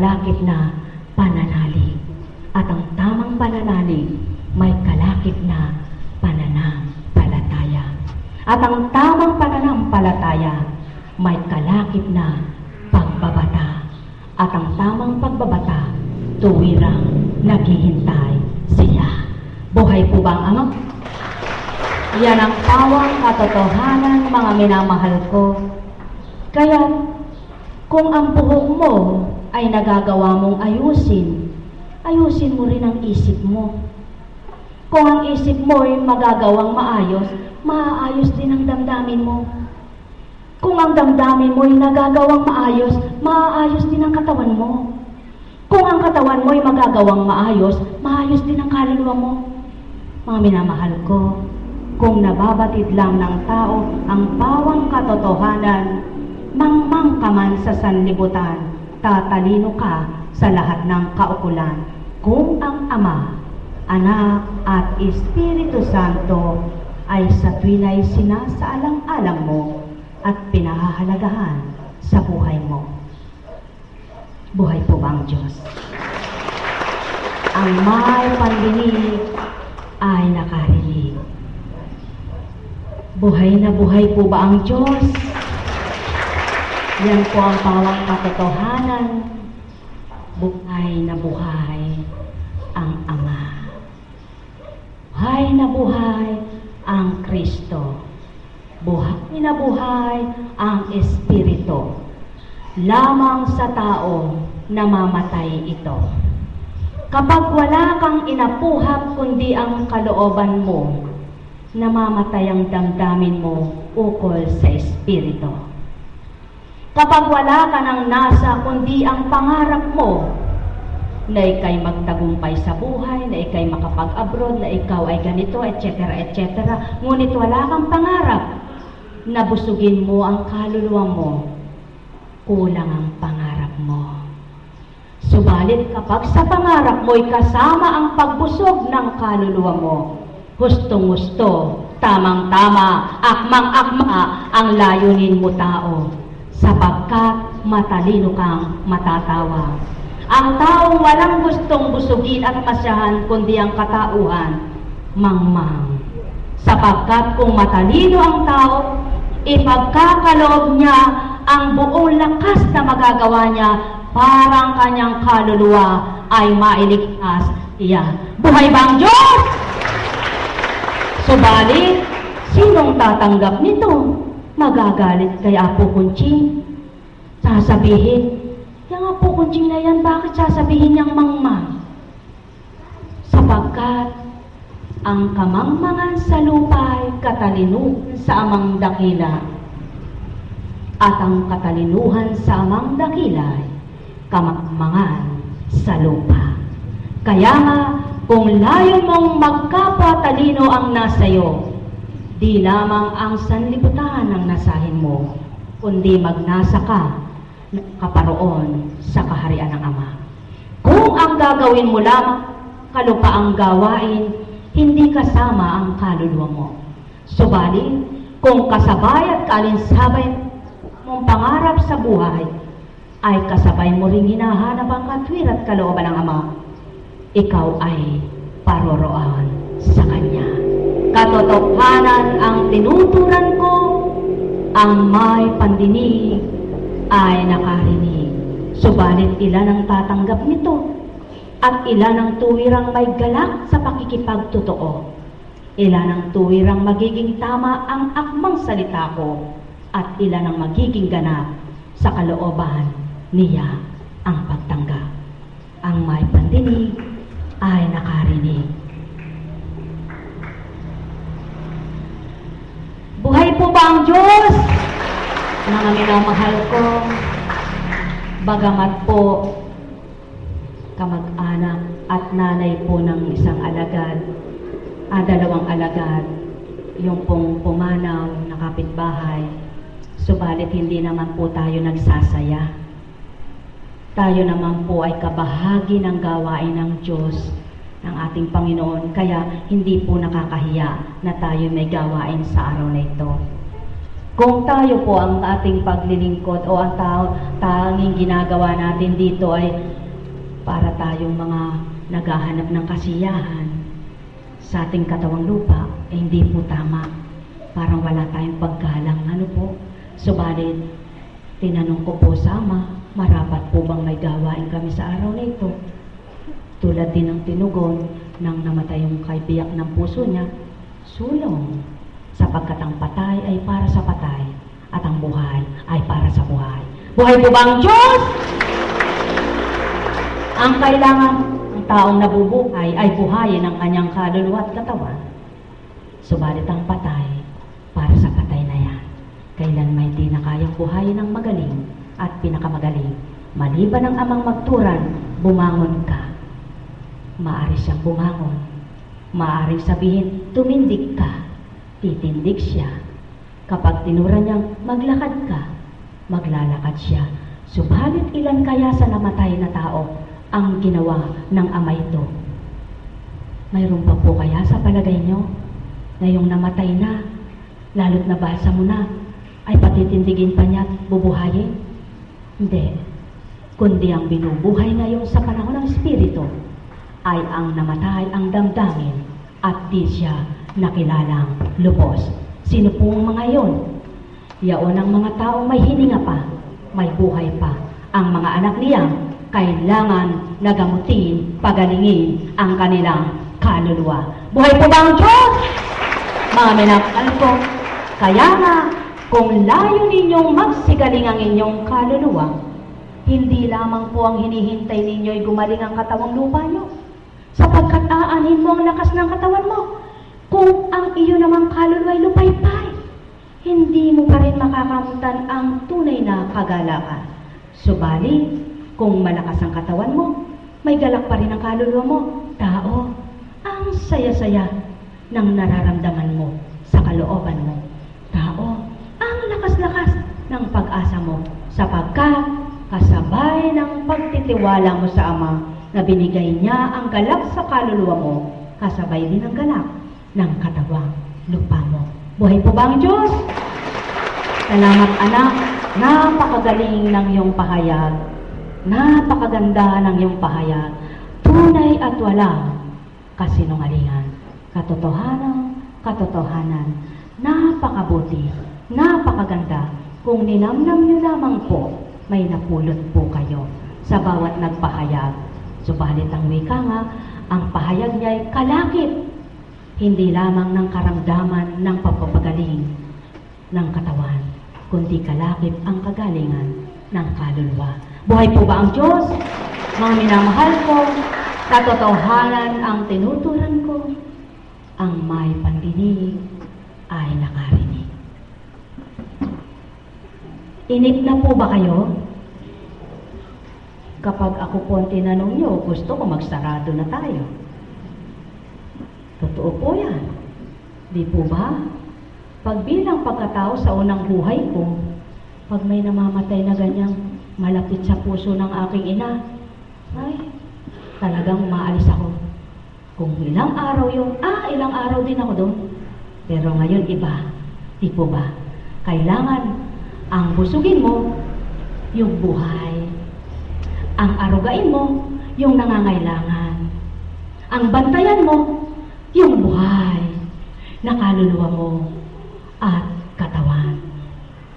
kalakip na pananalig. At ang tamang pananalig may kalakip na pananampalataya. At ang tamang pananampalataya may kalakip na pagbabata. At ang tamang pagbabata, tuwirang naghihintay siya. Buhay po ba ang Ama? Yan ang pawang katotohanan, mga minamahal ko. Kaya, kung ang buhok mo ay nagagawa mong ayusin, ayusin mo rin ang isip mo. Kung ang isip mo ay magagawang maayos, maaayos din ang damdamin mo. Kung ang damdamin mo ay nagagawang maayos, maaayos din ang katawan mo. Kung ang katawan mo ay magagawang maayos, maayos din ang kaluluwa mo. Mga minamahal ko, kung nababatid lang ng tao ang pawang katotohanan, mangmang ka man sa sanlibutan, tatalino ka sa lahat ng kaukulan. Kung ang Ama, Anak at Espiritu Santo ay sa tuwina'y sinasaalang-alang mo at pinahahalagahan sa buhay mo. Buhay po ba ang Diyos? Ang may pandinig ay nakarinig. Buhay na buhay po ba ang Diyos? Yan po ang pawang katotohanan. Buhay na buhay ang Ama. Buhay na buhay ang Kristo. Buhay na buhay ang Espiritu. Lamang sa tao namamatay ito. Kapag wala kang inapuhap kundi ang kalooban mo, namamatay ang damdamin mo ukol sa Espiritu. Kapag wala ka nang nasa kundi ang pangarap mo, na ikay magtagumpay sa buhay, na ikay makapag-abroad, na ikaw ay ganito, etc., etc., ngunit wala kang pangarap, na busugin mo ang kaluluwa mo, kulang ang pangarap mo. Subalit kapag sa pangarap mo'y kasama ang pagbusog ng kaluluwa mo, hustong-husto, tamang-tama, akmang-akma ang layunin mo tao, sapagkat matalino kang matatawa. Ang taong walang gustong busugin at masyahan kundi ang katauhan, mangmang. Sapagkat kung matalino ang tao, ipagkakaloob niya ang buong lakas na magagawa niya, parang kanyang kaluluwa ay mailigtas iyan. Buhay ba ang Diyos? Subalit, sinong tatanggap nito? Magagalit kay Apo Kunching. Sasabihin, yung Apo Kunching na yan, bakit sasabihin niyang mangmang? Sapagkat ang kamangmangan sa lupa ay katalinuhan sa amang dakila, at ang katalinuhan sa amang dakila ay kamangmangan sa lupa. Kaya nga, kung layo mong magkapwa-talino ang nasayo, di lamang ang sanlibutan ang nasahin mo, kundi magnasa ka ng kaparoon sa kaharian ng Ama. Kung ang gagawin mo lamang kalupaang gawain, hindi kasama ang kaluluwa mo. Subalit, kung kasabay at kalinsabay mong pangarap sa buhay, ay kasabay mo ring hinahanap ang katwir at kalooban ng Ama, ikaw ay paroroan sa Kanya. Katotohanan ang tinuturan ko, ang may pandinig ay nakarinig. Subalit ilan ang tatanggap nito, at ilan ang tuwirang may galak sa pakikipagtotoo. Ilan ang tuwirang magiging tama ang akmang salita ko, at ilan ang magiging ganap sa kalooban niya ang pagtanggap. Ang may pandinig ay nakarinig. Buhay po ba ang Diyos? Mga minamahal ko, bagamat po kamag-anak at nanay po ng isang alagad, dalawang alagad, yung pong pumanaw na kapitbahay, subalit hindi naman po tayo nagsasaya. Tayo naman po ay kabahagi ng gawain ng Diyos, ng ating Panginoon, kaya hindi po nakakahiya na tayo may gawain sa araw na ito. Kung tayo po ang ating paglilingkod o ang tanging ginagawa natin dito ay para tayong mga naghahanap ng kasiyahan sa ating katawang lupa, eh hindi po tama. Parang wala tayong paggalang, ano po. Subalit, tinanong ko po sa Ama, marapat po bang may gawain kami sa araw na ito? Tulad din ng tinugon ng namatay yung kaibiyak ng puso niya, sulong, sapagkat ang patay ay para sa patay at ang buhay ay para sa buhay. Buhay po ba ang Diyos? Ang kailangan ng taong nabubuhay ay buhayin ang kanyang kaluluwa at katawan. Subalit ang patay, para sa patay na yan. Kailan may di na kayang buhayin ang magaling at pinakamagaling. Maliban ang amang magturan, bumangon ka. Maaari siyang bumangon. Maaari sabihin, tumindig ka. Titindig siya. Kapag tinuran niyang maglakad ka, maglalakad siya. Subalit ilan kaya sa namatay na tao ang ginawa ng Ama ito? Mayroon pa po kaya sa palagay niyo na yung namatay na, lalo't nabasa mo na, ay patitindigin pa niya at bubuhayin? Hindi. Kundi ang binubuhay ngayon sa panahon ng Espiritu ay ang namatay ang damdamin at di siya nakilalang lubos. Sino pong mga yon? Yaon ang mga taong may hininga pa, may buhay pa. Ang mga anak niya kailangan nagamutin, pagalingin ang kanilang kaluluwa. Buhay po ba ang Diyos? Mga minamahal ko, kaya nga, kung layo ninyong magsigaling ang inyong kaluluwa, hindi lamang po ang hinihintay ninyo ay gumaling ang katawang lupa nyo, sapagkat aanin mo ang lakas ng katawan mo. Kung ang iyo namang kaluluwa ay lupay-pay, hindi mo pa rin makakamutan ang tunay na kagalakan. Subalit, kung malakas ang katawan mo, may galak pa rin ang kaluluwa mo. Tao, ang saya-saya ng nararamdaman mo sa kalooban mo. Tao, ang lakas-lakas ng pag-asa mo sapagkat kasabay ng pagtitiwala mo sa Ama na binigay niya ang galak sa kaluluwa mo, kasabay din ang galak ng katawang lupa mo. Buhay po ba ang Diyos? Salamat anak, napakagaling ng iyong pahayag, napakaganda ng iyong pahayag, tunay at walang kasinungalingan. Katotohanan, napakabuti, napakaganda. Kung ninamnam niyo lamang po, may napulot po kayo sa bawat nagpahayag. Subalit ang wika nga, ang pahayag niya ay kalakip, hindi lamang ng karamdaman ng pagpapagaling ng katawan, kundi kalakip ang kagalingan ng kaluluwa. Buhay po ba ang Diyos? Mga minamahal ko, katotohanan ang tinuturan ko, ang may pandinig ay nakarinig. Inip na po ba kayo? Kapag ako po ang tinanong niyo, gusto ko magsarado na tayo. Totoo po yan. Di po ba? Pagbilang pagkatao sa unang buhay ko, pag may namamatay na ganyang malapit sa puso ng aking ina, ay, talagang umaalis ako. Kung ilang araw yun, ilang araw din ako doon. Pero ngayon iba. Di po ba? Kailangan ang busugin mo, yung buhay. Ang arugain mo, yung nangangailangan. Ang bantayan mo, yung buhay na kaluluwa mo at katawan.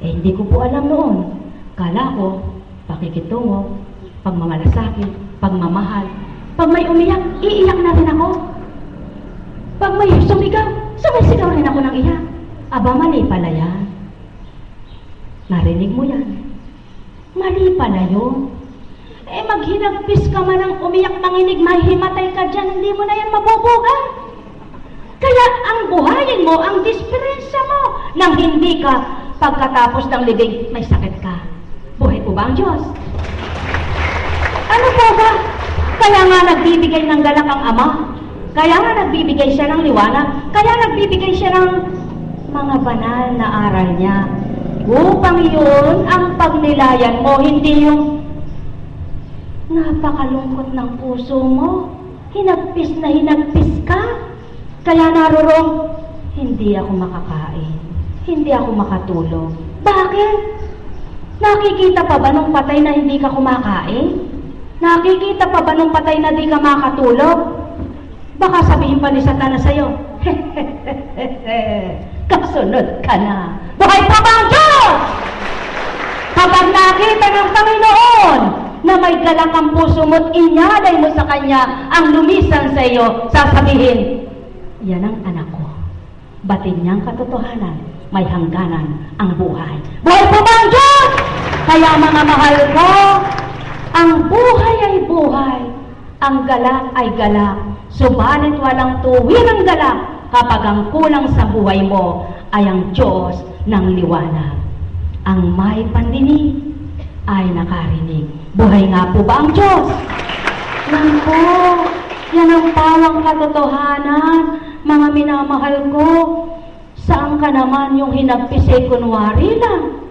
Hindi ko po alam noon. Kala ko, pakikitungo, pagmamalasakit, pagmamahal. Pag may umiyak, iiyak na rin ako. Pag may sumigaw, sumisigaw rin ako ng iyak. Aba, mali pala yan. Narinig mo yan. Mali pala yun. Maghinagpis ka man ng umiyak manginig, mahihimatay ka dyan, hindi mo na yan mabubugan. Kaya ang buhayin mo, ang disperensya mo, nang hindi ka pagkatapos ng libing, may sakit ka. Buhay po ba ang Diyos? Ano po ba? Kaya nga nagbibigay ng galak ang Ama. Kaya nga nagbibigay siya ng liwanag. Kaya nagbibigay siya ng mga banal na aral niya. Upang yun ang pagnilayan mo, hindi yung napakalungkot ng puso mo. Hinagpis na hinagpis ka. Kaya narorong, hindi ako makakain. hindi ako makatulog. Bakit? Nakikita pa ba nung patay na hindi ka kumakain? Nakikita pa ba nung patay na di ka makatulog? Baka sabihin pa ni Satanas sa'yo, kasunod ka na. Buhay pa ba ang Diyos? Kapag nakita ng Panginoon na may galak ang puso mo't inyalay mo sa Kanya ang lumisan sa iyo, sasabihin, yan ang anak ko. Batin niyang katotohanan, may hangganan ang buhay. Buhay pa ba ang Diyos? Kaya mga mahal ko, ang buhay ay buhay, ang galak ay galak, subalit walang tuwirang galak kapag ang kulang sa buhay mo ay ang Diyos ng liwanag. Ang may pandinig ay nakarinig. Buhay nga po ba ang Diyos? Yan po, yan ang pawang katotohanan, mga minamahal ko. Saan ka naman yung hinagpisay kunwari lang?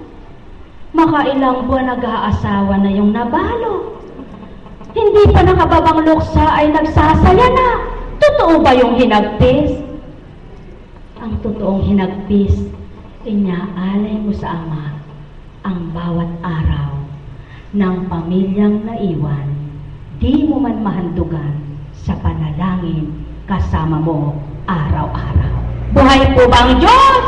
Makailang buwan nag-aasawa na yung nabalo. Hindi pa nakababang luksa ay nagsasaya na. Totoo ba yung hinagpis? Ang totoong hinagpis, inyaalay mo sa Ama ang bawat araw ng pamilyang naiwan. Di mo man mahandugan sa panalangin kasama mo araw-araw. Buhay po ba ang Diyos?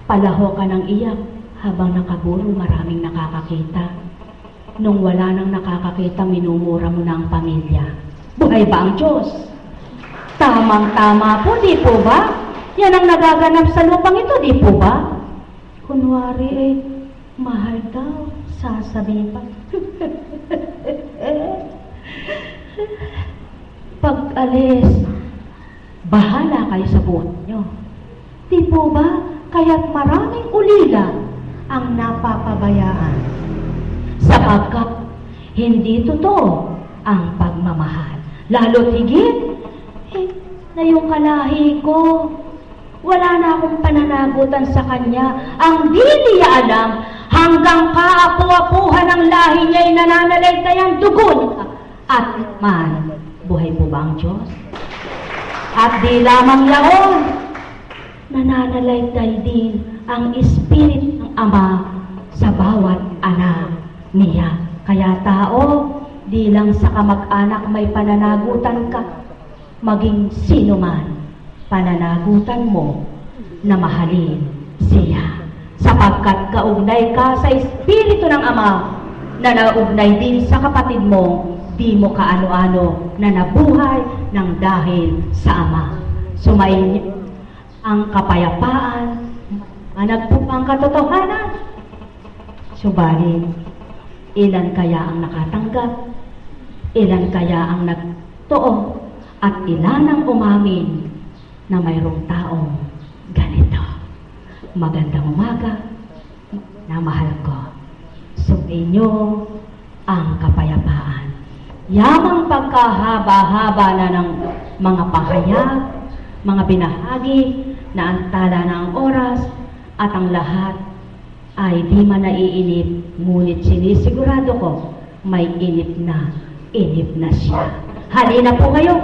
Palaho ka ng iyak habang nakaburo maraming nakakakita. Nung wala nang nakakakita, minumura mo na ang pamilya. Buhay ba ang Diyos? Tamang-tama po, di po ba? Yan ang nagaganap sa lupang ito, di po ba? Kunwari eh, mahal daw, sasabihin pa. Pag-alis, bahala kayo sa buhay nyo. Di po ba? Kaya't maraming ulila ang napapabayaan. Sapagkat hindi totoo ang pagmamahal. Lalo't higit, na yung kalahi ko, wala na akong pananagutan sa kanya. Ang di niya alam, hanggang kaapu-apuhan ng lahi niya'y nananaligtay ang dugo at man. Buhay po ba ang Diyos? At di lamang yaon, nananaligtay din ang Espiritu ng Ama sa bawat anak niya. Kaya tao, di lang sa kamag-anak may pananagutan ka, maging sino man, pananagutan mo na mahalin siya. Sapagkat kaugnay ka sa Espiritu ng Ama na naugnay din sa kapatid mo, di mo kaano-ano na nabuhay ng dahil sa Ama. Sumayin ang kapayapaan, managpupang katotohanan. Subalit, ilan kaya ang nakatanggap? Ilan kaya ang nagtoo? At ilan ang umamin na mayroong taong ganito? Magandang umaga, na mahal ko. Sumainyo ang kapayapaan. Yamang pagkahaba-haba na ng mga pahayag, mga binahagi, na antala na ang oras at ang lahat ay di man naiinip, ngunit sinisigurado ko may inip na siya. Halina po kayo!